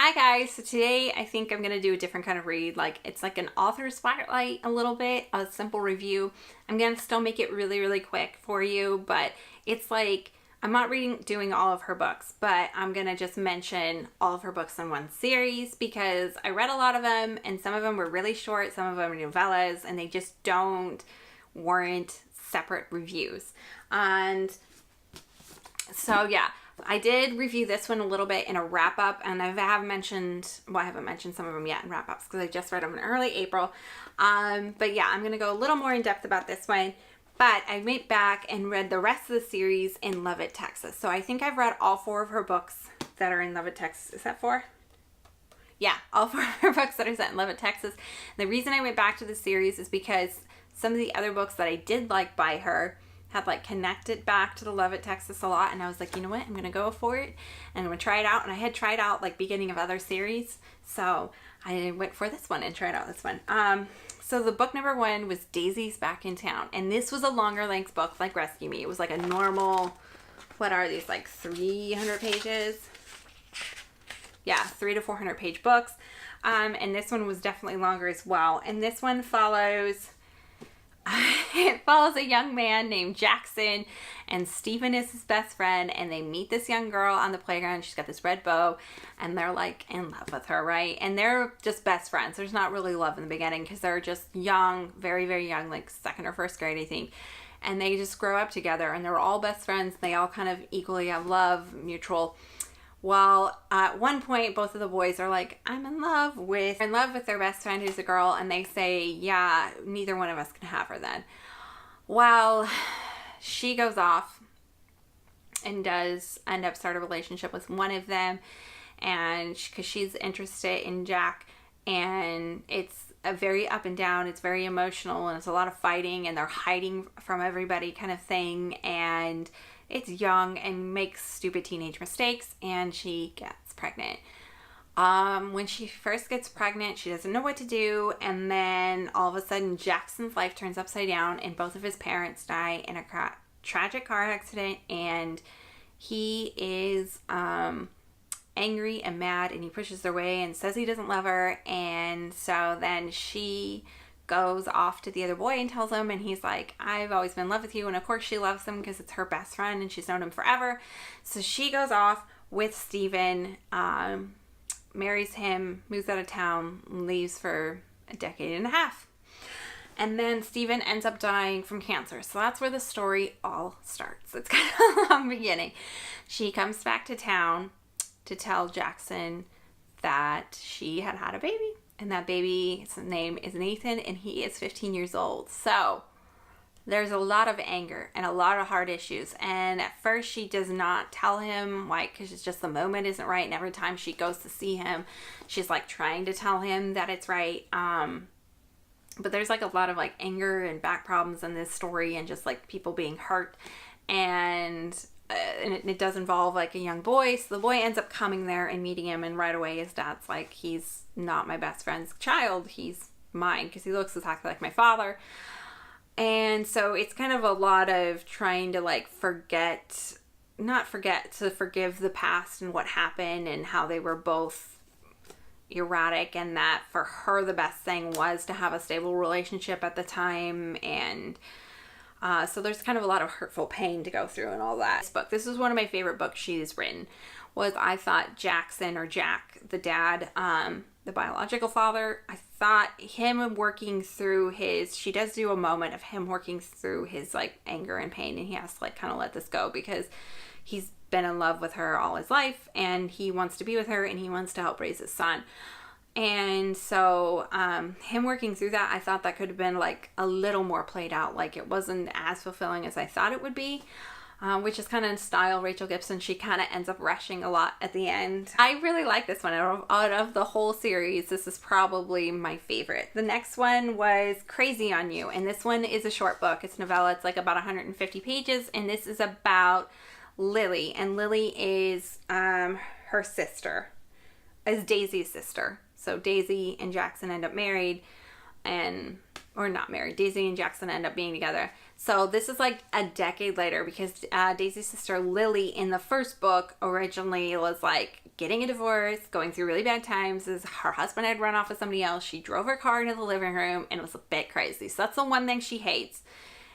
Hi guys, so today I think I'm going to do a different kind of read. It's like an author spotlight a little bit, a simple review. I'm going to still make it really quick for you, but it's like, I'm not doing all of her books, but I'm going to just mention all of her books in one series because I read a lot of them and some of them were really short, some of them are novellas, and they just don't warrant separate reviews. And so yeah, I did review this one a little bit in a wrap-up, and I haven't mentioned some of them yet in wrap-ups because I just read them in early April. But yeah, I'm going to go a little more in depth about this one. But I went back and read the rest of the series in Lovett, Texas. So I think I've read all 4 of her books that are in Lovett, Texas. Is that 4? Yeah, all 4 of her books that are set in Lovett, Texas. The reason I went back to the series is because some of the other books that I did like by her had connected back to the Lovett, Texas a lot, and I was like, you know what, I'm gonna go for it and I'm gonna try it out. And I had tried out beginning of other series, so I went for this one and tried out this one. So the book number 1 was Daisy's Back in Town, and this was a longer length book like Rescue Me. It was a normal, what are these, 300 pages? Yeah, 300 to 400 page books. And this one was definitely longer as well. And this one follows a young man named Jackson, and Stephen is his best friend, and they meet this young girl on the playground. She's got this red bow, and they're in love with her, right? And they're just best friends. There's not really love in the beginning because they're just young, very young, 2nd or 1st grade, I think. And they just grow up together, and they're all best friends. They all kind of equally have love, mutual. Well, at one point, both of the boys are I'm in love with their best friend who's a girl, and they say, yeah, neither one of us can have her then. Well, she goes off and does end up start a relationship with one of them, and because she's interested in Jack, and it's a very up and down, it's very emotional, and it's a lot of fighting, and they're hiding from everybody kind of thing, and it's young and makes stupid teenage mistakes, and she gets pregnant. When she first gets pregnant, she doesn't know what to do, and then all of a sudden Jackson's life turns upside down, and both of his parents die in a tragic car accident, and he is angry and mad, and he pushes her away and says he doesn't love her. And so then she goes off to the other boy and tells him, and he's like, I've always been in love with you. And of course she loves him because it's her best friend and she's known him forever. So she goes off with Stephen, marries him, moves out of town, leaves for a decade and a half. And then Stephen ends up dying from cancer. So that's where the story all starts. It's kind of a long beginning. She comes back to town to tell Jackson that she had had a baby. And that baby's name is Nathan, and he is 15 years old. So there's a lot of anger and a lot of hard issues. And at first she does not tell him, because it's just the moment isn't right. And every time she goes to see him, she's trying to tell him that it's right. But there's a lot of anger and back problems in this story, and just people being hurt. And it does involve a young boy. So the boy ends up coming there and meeting him, and right away his dad's he's not my best friend's child, he's mine, because he looks exactly like my father. And so it's kind of a lot of trying to forgive the past and what happened and how they were both erratic, and that for her the best thing was to have a stable relationship at the time. And so there's kind of a lot of hurtful pain to go through and all that. This is one of my favorite books she's written. I thought Jackson, or Jack, the dad, the biological father, I thought him working through she does do a moment of him working through his anger and pain, and he has to kind of let this go because he's been in love with her all his life, and he wants to be with her, and he wants to help raise his son. And so him working through that, I thought that could have been a little more played out. It wasn't as fulfilling as I thought it would be, which is kind of in style Rachel Gibson. She kind of ends up rushing a lot at the end. I really like this one. Out of the whole series, this is probably my favorite. The next one was Crazy on You, and this one is a short book. It's a novella. It's about 150 pages, and this is about Lily, and Lily is her sister, is Daisy's sister. So Daisy and Jackson end up married, or not married. Daisy and Jackson end up being together. So this is like a decade later, because Daisy's sister Lily in the first book originally was like getting a divorce, going through really bad times. Her husband had run off with somebody else. She drove her car into the living room and it was a bit crazy. So that's the one thing she hates,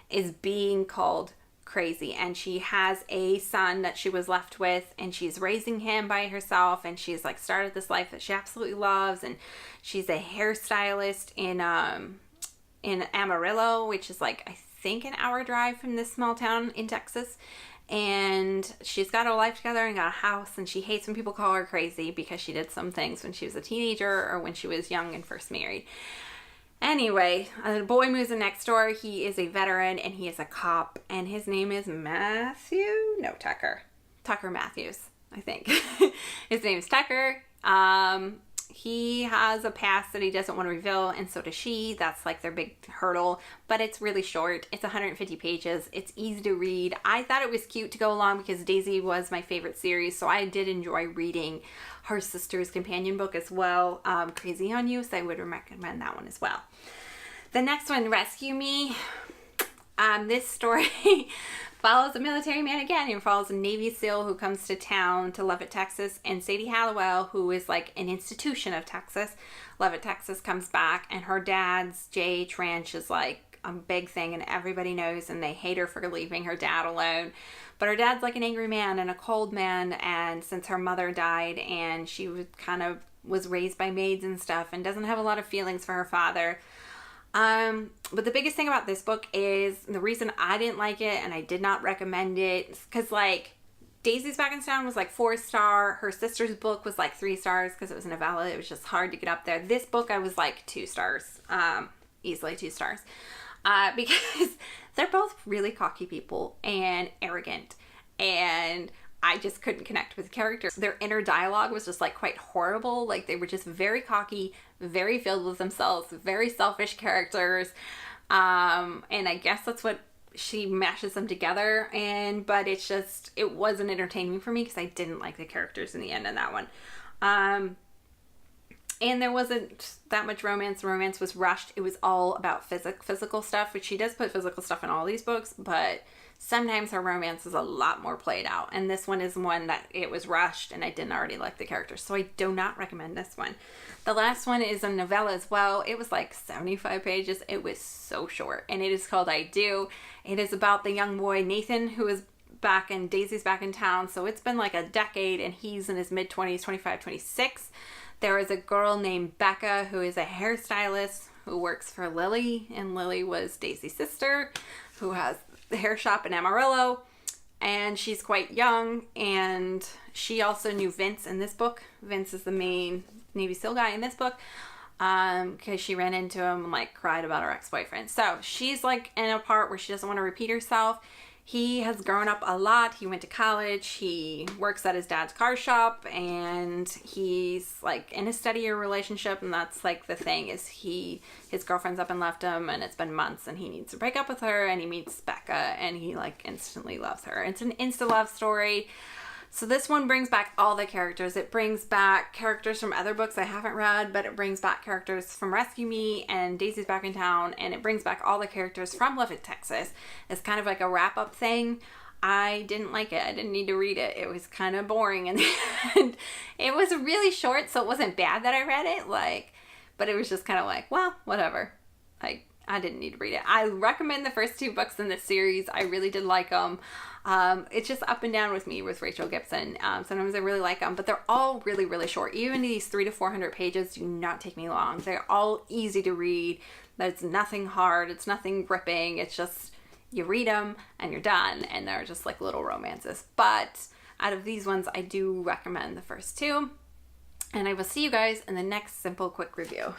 is being called crazy. And she has a son that she was left with, and she's raising him by herself, and she's like started this life that she absolutely loves. And she's a hairstylist in Amarillo, which is like, I think, an hour drive from this small town in Texas. And she's got her life together and got a house, and she hates when people call her crazy because she did some things when she was a teenager or when she was young and first married. Anyway, a boy moves in next door. He is a veteran and he is a cop, and his name is Tucker Matthews, I think. His name is Tucker. He has a past that he doesn't want to reveal, and so does she. That's like their big hurdle, but it's really short. It's 150 pages. It's easy to read. I thought it was cute to go along because Daisy was my favorite series, so I did enjoy reading her sister's companion book as well, Crazy on You, so I would recommend that one as well. The next one, Rescue Me. This story follows a military man again, and follows a Navy SEAL who comes to town to Lovett, Texas, and Sadie Hallowell, who is like an institution of Texas. Lovett, Texas comes back, and her dad's J Trench is like a big thing, and everybody knows, and they hate her for leaving her dad alone. But her dad's like an angry man and a cold man, and since her mother died, and she was raised by maids and stuff, and doesn't have a lot of feelings for her father. But the biggest thing about this book is the reason I didn't like it and I did not recommend it, because like Daisy's Back in Town was like 4-star. Her sister's book was like 3 stars because it was a novella. It was just hard to get up there. This book I was like 2 stars, easily 2 stars, because they're both really cocky people and arrogant, and I just couldn't connect with the characters. Their inner dialogue was just like quite horrible. Like they were just very cocky, very filled with themselves, very selfish characters. And I guess that's what she mashes them together. But it wasn't entertaining for me because I didn't like the characters in the end in that one. And there wasn't that much romance. The romance was rushed. It was all about physical stuff, which she does put physical stuff in all these books, but sometimes her romance is a lot more played out. And this one is one that it was rushed, and I didn't already like the characters, so I do not recommend this one. The last one is a novella as well. It was like 75 pages. It was so short, and it is called I Do. It is about the young boy Nathan, who is back in Daisy's Back in Town. So it's been like a decade, and he's in his mid-20s, 25, 26. There is a girl named Becca who is a hairstylist who works for Lily, and Lily was Daisy's sister, who has the hair shop in Amarillo, and she's quite young, and she also knew Vince in this book. Vince is the main Navy SEAL guy in this book, because she ran into him and like cried about her ex-boyfriend. So she's like in a part where she doesn't want to repeat herself. He has grown up a lot. He went to college. He works at his dad's car shop, and he's like in a steadier relationship. And that's like the thing, is his girlfriend's up and left him, and it's been months, and he needs to break up with her, and he meets Becca, and he like instantly loves her. It's an insta love story. So this one brings back all the characters. It brings back characters from other books I haven't read, but it brings back characters from Rescue Me and Daisy's Back in Town, and it brings back all the characters from Lovett, Texas. It's kind of like a wrap-up thing. I didn't like it. I didn't need to read it. It was kind of boring, and it was really short, so it wasn't bad that I read it, but it was just kind of like, well, whatever. I didn't need to read it. I recommend the first 2 books in this series. I really did like them. It's just up and down with me with Rachel Gibson. Sometimes I really like them, but they're all really, really short. Even these 300 to 400 pages do not take me long. They're all easy to read. There's nothing hard. It's nothing gripping. It's just, you read them and you're done, and they're just like little romances. But out of these ones, I do recommend the first 2. And I will see you guys in the next simple quick review.